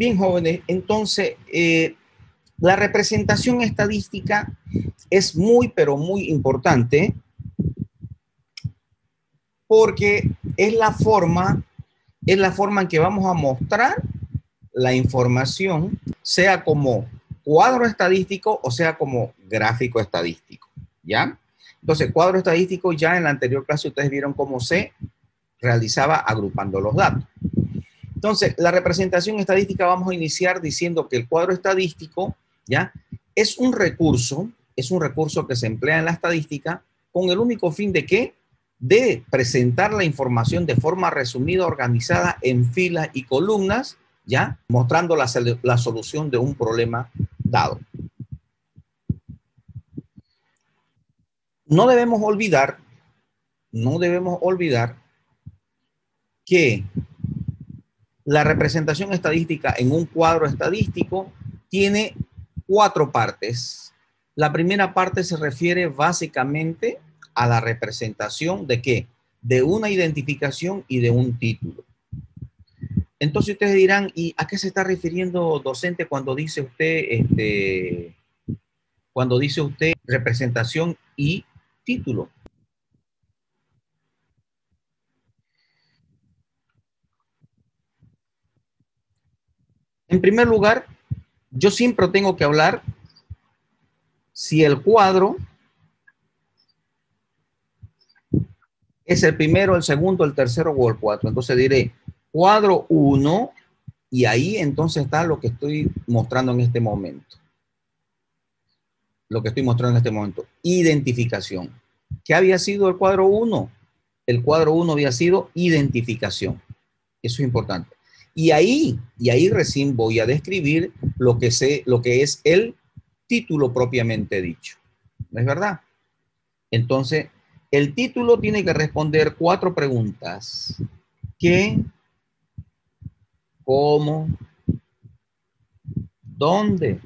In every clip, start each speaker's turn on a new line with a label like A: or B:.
A: Bien, jóvenes, entonces la representación estadística es muy, pero muy importante porque es la forma en que vamos a mostrar la información, sea como cuadro estadístico o sea como gráfico estadístico, ¿ya? Entonces, cuadro estadístico ya en la anterior clase ustedes vieron cómo se realizaba agrupando los datos. Entonces, la representación estadística vamos a iniciar diciendo que el cuadro estadístico, ¿ya? Es un recurso que se emplea en la estadística con el único fin de ¿qué? De presentar la información de forma resumida, organizada en filas y columnas, ¿ya? Mostrando la solución de un problema dado. No debemos olvidar que la representación estadística en un cuadro estadístico tiene 4 partes. La primera parte se refiere básicamente a la representación de ¿qué? De una identificación y de un título. Entonces ustedes dirán, ¿y a qué se está refiriendo, docente, cuando dice usted representación y título? En primer lugar, yo siempre tengo que hablar si el cuadro es el primero, el segundo, el tercero o el 4. Entonces diré cuadro 1 y ahí entonces está lo que estoy mostrando en este momento. Identificación. ¿Qué había sido el cuadro 1? El cuadro 1 había sido identificación. Eso es importante. Y ahí recién voy a describir lo que es el título propiamente dicho. ¿No es verdad? Entonces, el título tiene que responder 4 preguntas. ¿Qué? ¿Cómo? ¿Dónde?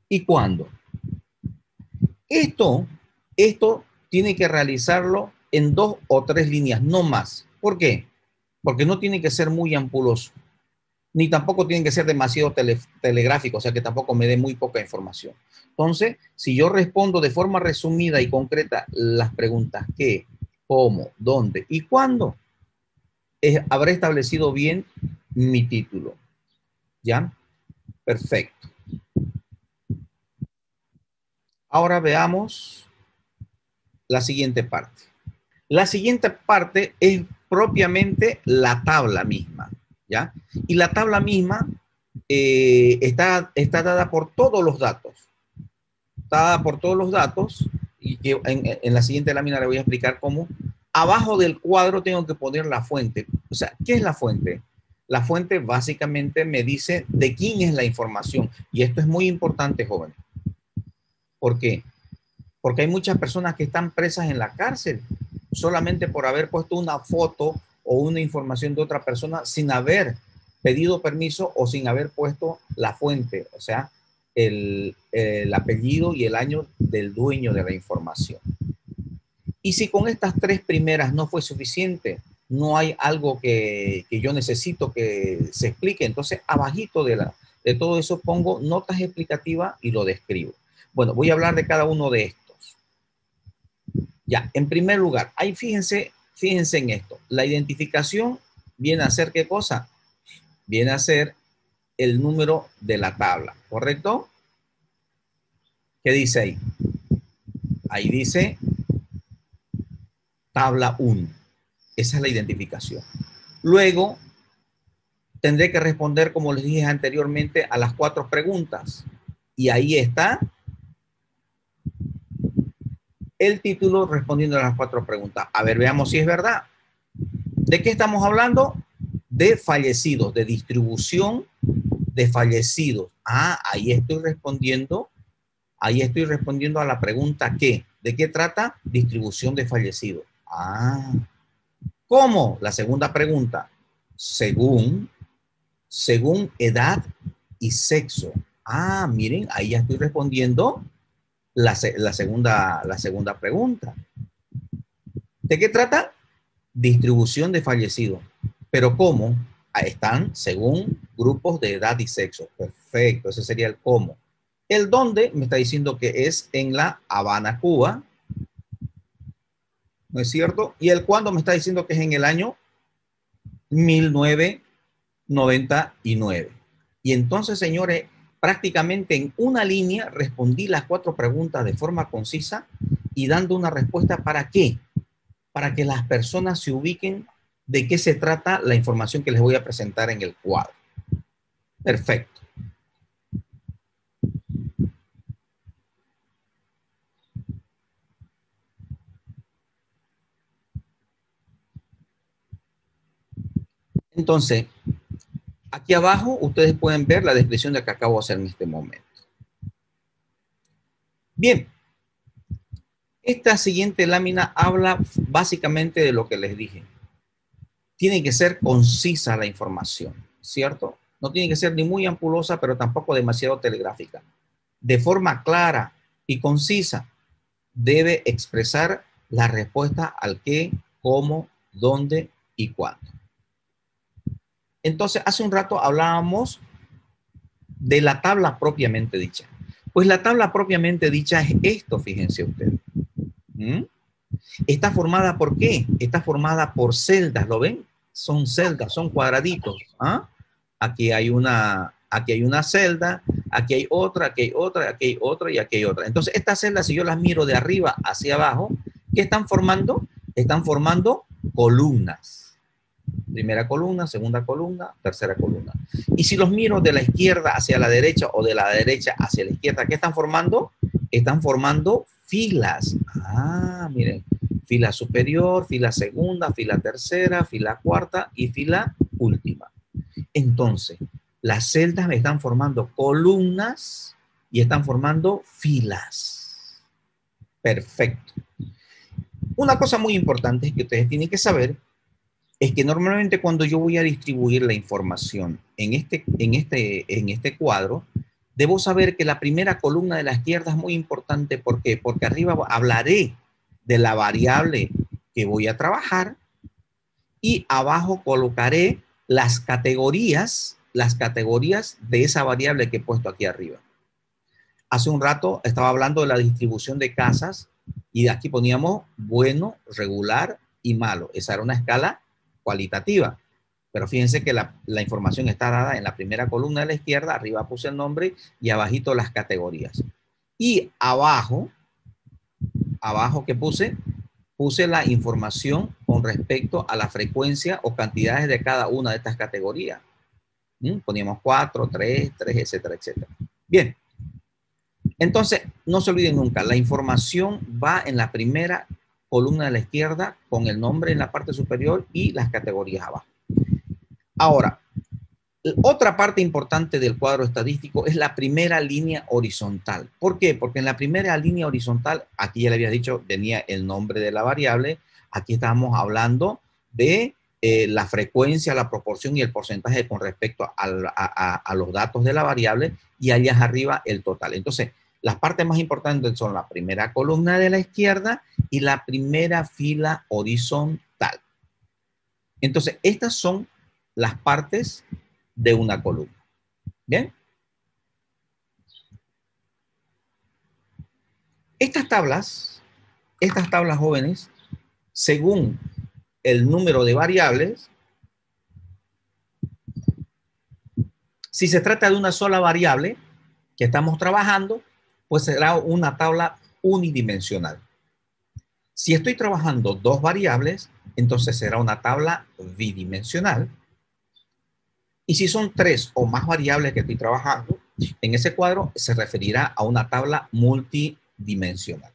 A: ¿Y cuándo? Esto tiene que realizarlo en 2 o 3 líneas, no más. ¿Por qué? Porque no tiene que ser muy ampuloso, ni tampoco tiene que ser demasiado telegráfico, o sea que tampoco me dé muy poca información. Entonces, si yo respondo de forma resumida y concreta las preguntas ¿qué? ¿Cómo? ¿Dónde? ¿Y cuándo? Habré establecido bien mi título. ¿Ya? Perfecto. Ahora veamos la siguiente parte. La siguiente parte es propiamente la tabla misma, ¿ya? Y la tabla misma está dada por todos los datos. Está dada por todos los datos y que en la siguiente lámina le voy a explicar cómo. Abajo del cuadro tengo que poner la fuente. O sea, ¿qué es la fuente? La fuente básicamente me dice de quién es la información. Y esto es muy importante, jóvenes. ¿Por qué? Porque hay muchas personas que están presas en la cárcel solamente por haber puesto una foto o una información de otra persona sin haber pedido permiso o sin haber puesto la fuente, o sea, el apellido y el año del dueño de la información. Y si con estas 3 primeras no fue suficiente, no hay algo que yo necesito que se explique, entonces abajito de todo eso pongo notas explicativas y lo describo. Bueno, voy a hablar de cada uno de estos. Ya, en primer lugar, ahí fíjense en esto. La identificación viene a ser ¿qué cosa? Viene a ser el número de la tabla, ¿correcto? ¿Qué dice ahí? Ahí dice tabla 1. Esa es la identificación. Luego, tendré que responder, como les dije anteriormente, a las 4 preguntas. Y ahí está el título respondiendo a las 4 preguntas. A ver, veamos si es verdad. ¿De qué estamos hablando? De fallecidos, de distribución de fallecidos. Ahí estoy respondiendo a la pregunta ¿qué? ¿De qué trata? Distribución de fallecidos. ¿Cómo? La segunda pregunta. Según edad y sexo. Miren, ahí ya estoy respondiendo la segunda pregunta. ¿De qué trata? Distribución de fallecidos. ¿Pero cómo? están según grupos de edad y sexo. Perfecto, ese sería el cómo. El dónde me está diciendo que es en La Habana, Cuba. ¿No es cierto? Y el cuándo me está diciendo que es en el año 1999. Y entonces, señores, prácticamente en una línea respondí las 4 preguntas de forma concisa y dando una respuesta ¿para qué? Para que las personas se ubiquen de qué se trata la información que les voy a presentar en el cuadro. Perfecto. Entonces, aquí abajo ustedes pueden ver la descripción de que acabo de hacer en este momento. Bien, esta siguiente lámina habla básicamente de lo que les dije. Tiene que ser concisa la información, ¿cierto? No tiene que ser ni muy ampulosa, pero tampoco demasiado telegráfica. De forma clara y concisa, debe expresar la respuesta al qué, cómo, dónde y cuándo. Entonces, hace un rato hablábamos de la tabla propiamente dicha. Pues la tabla propiamente dicha es esto, fíjense ustedes. Está formada por qué? Está formada por celdas, ¿lo ven? Son celdas, son cuadraditos. ¿Ah? Aquí hay una celda, aquí hay otra, aquí hay otra, aquí hay otra y aquí hay otra. Entonces, estas celdas, si yo las miro de arriba hacia abajo, ¿qué están formando? Están formando columnas. Primera columna, segunda columna, tercera columna. Y si los miro de la izquierda hacia la derecha o de la derecha hacia la izquierda, ¿qué están formando? Están formando filas. Ah, miren. Fila superior, fila segunda, fila tercera, fila cuarta y fila última. Entonces, las celdas me están formando columnas y están formando filas. Perfecto. Una cosa muy importante que ustedes tienen que saber es que normalmente cuando yo voy a distribuir la información en este cuadro, debo saber que la primera columna de la izquierda es muy importante. ¿Por qué? Porque arriba hablaré de la variable que voy a trabajar y abajo colocaré las categorías de esa variable que he puesto aquí arriba. Hace un rato estaba hablando de la distribución de casas y aquí poníamos bueno, regular y malo. Esa era una escala cualitativa. Pero fíjense que la información está dada en la primera columna de la izquierda, arriba puse el nombre y abajito las categorías. Y abajo que puse la información con respecto a la frecuencia o cantidades de cada una de estas categorías. Poníamos 4, 3, etcétera, etcétera. Bien. Entonces, no se olviden nunca, la información va en la primera columna de la izquierda con el nombre en la parte superior y las categorías abajo. Ahora, otra parte importante del cuadro estadístico es la primera línea horizontal. ¿Por qué? Porque en la primera línea horizontal, aquí ya le había dicho, tenía el nombre de la variable. Aquí estábamos hablando de la frecuencia, la proporción y el porcentaje con respecto a los datos de la variable. Y allá arriba el total. Entonces, las partes más importantes son la primera columna de la izquierda y la primera fila horizontal. Entonces, estas son las partes de una columna. ¿Bien? Estas tablas, jóvenes, según el número de variables, si se trata de una sola variable que estamos trabajando, pues será una tabla unidimensional. Si estoy trabajando 2 variables, entonces será una tabla bidimensional. Y si son 3 o más variables que estoy trabajando, en ese cuadro se referirá a una tabla multidimensional.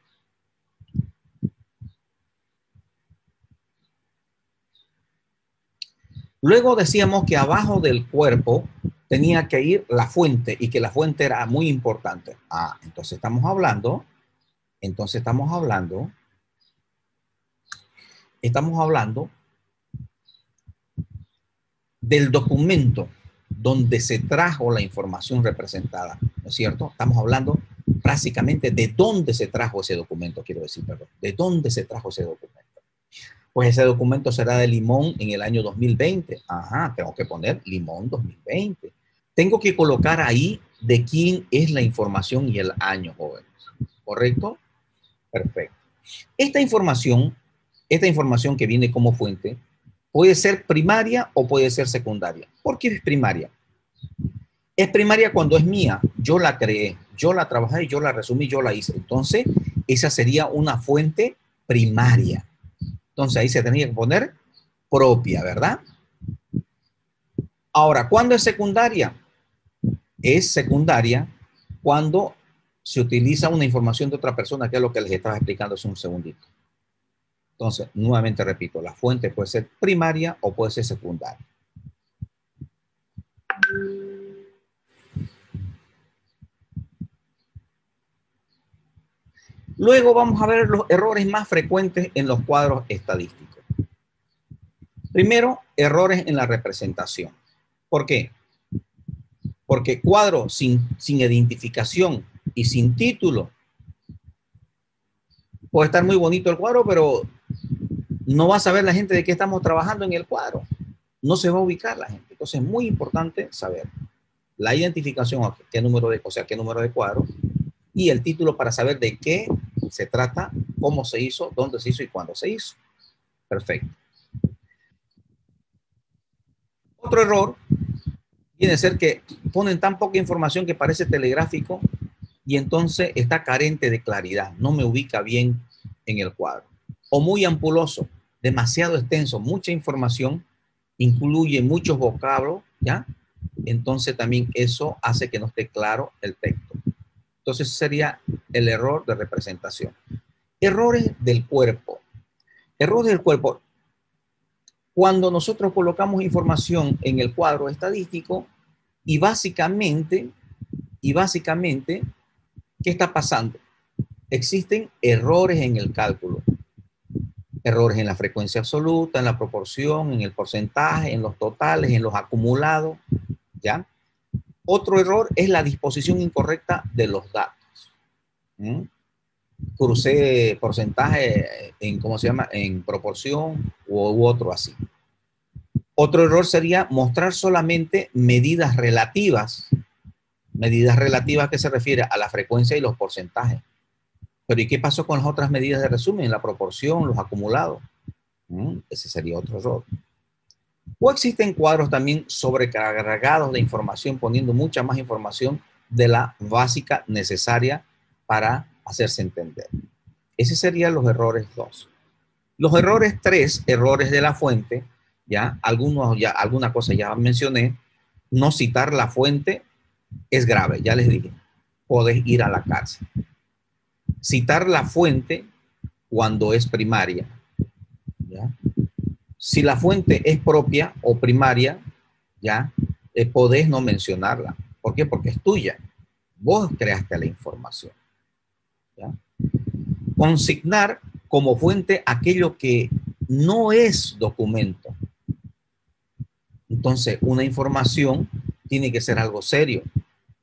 A: Luego decíamos que abajo del cuerpo tenía que ir la fuente y que la fuente era muy importante. Ah, entonces estamos hablando del documento donde se trajo la información representada, ¿no es cierto? Estamos hablando básicamente de dónde se trajo ese documento, quiero decir, perdón, de dónde se trajo ese documento. Pues ese documento será de Limón en el año 2020. Ajá, tengo que poner Limón 2020. Tengo que colocar ahí de quién es la información y el año, jóvenes. ¿Correcto? Perfecto. Esta información que viene como fuente, puede ser primaria o puede ser secundaria. ¿Por qué es primaria? Es primaria cuando es mía. Yo la creé, yo la trabajé, yo la resumí, yo la hice. Entonces, esa sería una fuente primaria. Entonces, ahí se tenía que poner propia, ¿verdad? Ahora, ¿cuándo es secundaria? Es secundaria cuando se utiliza una información de otra persona, que es lo que les estaba explicando hace un segundito. Entonces, nuevamente repito, la fuente puede ser primaria o puede ser secundaria. Luego vamos a ver los errores más frecuentes en los cuadros estadísticos. Primero, errores en la representación. ¿Por qué? Porque cuadro sin identificación y sin título, puede estar muy bonito el cuadro, pero no va a saber la gente de qué estamos trabajando en el cuadro. No se va a ubicar la gente. Entonces es muy importante saber la identificación, qué número de cuadro, y el título para saber de qué se trata, cómo se hizo, dónde se hizo y cuándo se hizo. Perfecto. Otro error viene a ser que ponen tan poca información que parece telegráfico y entonces está carente de claridad, no me ubica bien en el cuadro. O muy ampuloso, demasiado extenso, mucha información, incluye muchos vocablos, ¿ya? Entonces también eso hace que no esté claro el texto. Entonces sería el error de representación. Errores del cuerpo. Errores del cuerpo. Cuando nosotros colocamos información en el cuadro estadístico y básicamente, ¿qué está pasando? Existen errores en el cálculo. Errores en la frecuencia absoluta, en la proporción, en el porcentaje, en los totales, en los acumulados, ¿ya? Otro error es la disposición incorrecta de los datos. Crucé porcentaje en, ¿cómo se llama? En proporción u otro así. Otro error sería mostrar solamente medidas relativas. Medidas relativas que se refiere a la frecuencia y los porcentajes. Pero ¿y qué pasó con las otras medidas de resumen? La proporción, los acumulados. Ese sería otro error. O existen cuadros también sobrecargados de información, poniendo mucha más información de la básica necesaria para hacerse entender. Ese serían los errores 2. Los errores 3, errores de la fuente, ya alguna cosa ya mencioné. No citar la fuente es grave, ya les dije. Podés ir a la cárcel. Citar la fuente cuando es primaria, ¿ya? Si la fuente es propia o primaria, ya podés no mencionarla. ¿Por qué? Porque es tuya. Vos creaste la información, ¿ya? Consignar como fuente aquello que no es documento. Entonces, una información tiene que ser algo serio,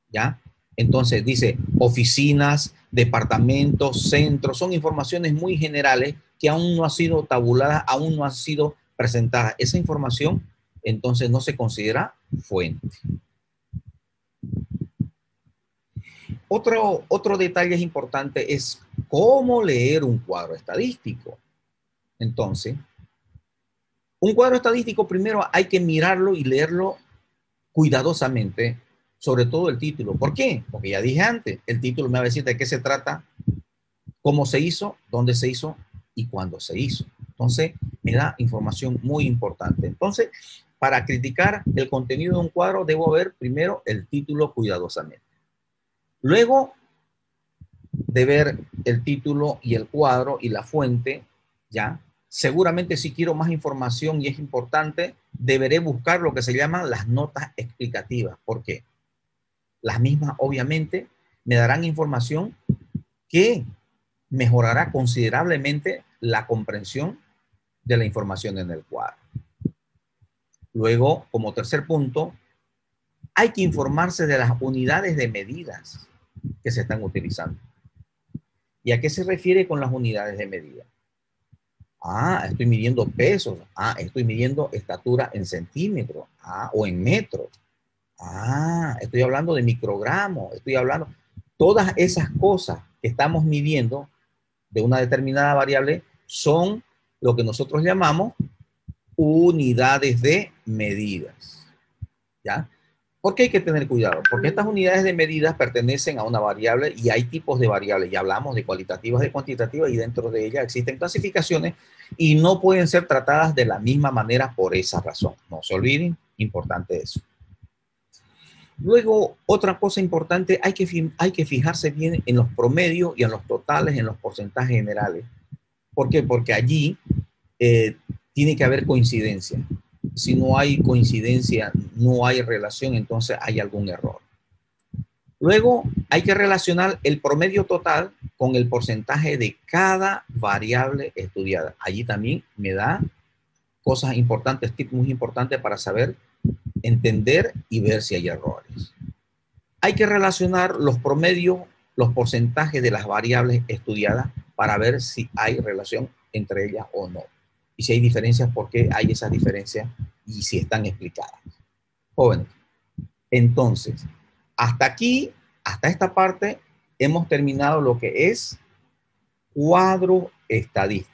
A: ¿ya? Entonces dice oficinas, departamentos, centros, son informaciones muy generales que aún no han sido tabuladas, aún no han sido presentadas. Esa información entonces no se considera fuente. Otro detalle importante es cómo leer un cuadro estadístico. Entonces, un cuadro estadístico primero hay que mirarlo y leerlo cuidadosamente, sobre todo el título. ¿Por qué? Porque ya dije antes, el título me va a decir de qué se trata, cómo se hizo, dónde se hizo y cuándo se hizo. Entonces, me da información muy importante. Entonces, para criticar el contenido de un cuadro, debo ver primero el título cuidadosamente. Luego de ver el título y el cuadro y la fuente, ya, seguramente si quiero más información y es importante, deberé buscar lo que se llaman las notas explicativas. ¿Por qué? Las mismas, obviamente, me darán información que mejorará considerablemente la comprensión de la información en el cuadro. Luego, como tercer punto, hay que informarse de las unidades de medidas que se están utilizando. ¿Y a qué se refiere con las unidades de medida? Ah, estoy midiendo pesos. Ah, estoy midiendo estatura en centímetros. Ah, o en metros. Ah, estoy hablando de microgramos. Estoy hablando. Todas esas cosas que estamos midiendo de una determinada variable son lo que nosotros llamamos unidades de medidas. ¿Ya? ¿Por qué hay que tener cuidado? Porque estas unidades de medidas pertenecen a una variable y hay tipos de variables. Ya hablamos de cualitativas, de cuantitativas y dentro de ellas existen clasificaciones y no pueden ser tratadas de la misma manera por esa razón. No se olviden, importante eso. Luego, otra cosa importante, hay que fijarse bien en los promedios y en los totales, en los porcentajes generales. ¿Por qué? Porque allí eh, tiene que haber coincidencia. Si no hay coincidencia, no hay relación, entonces hay algún error. Luego hay que relacionar el promedio total con el porcentaje de cada variable estudiada. Allí también me da cosas importantes, tips muy importantes para saber, entender y ver si hay errores. Hay que relacionar los promedios, los porcentajes de las variables estudiadas para ver si hay relación entre ellas o no. Y si hay diferencias, por qué hay esas diferencias y si están explicadas. Jóvenes, entonces, hasta aquí, hasta esta parte, hemos terminado lo que es cuadro estadístico.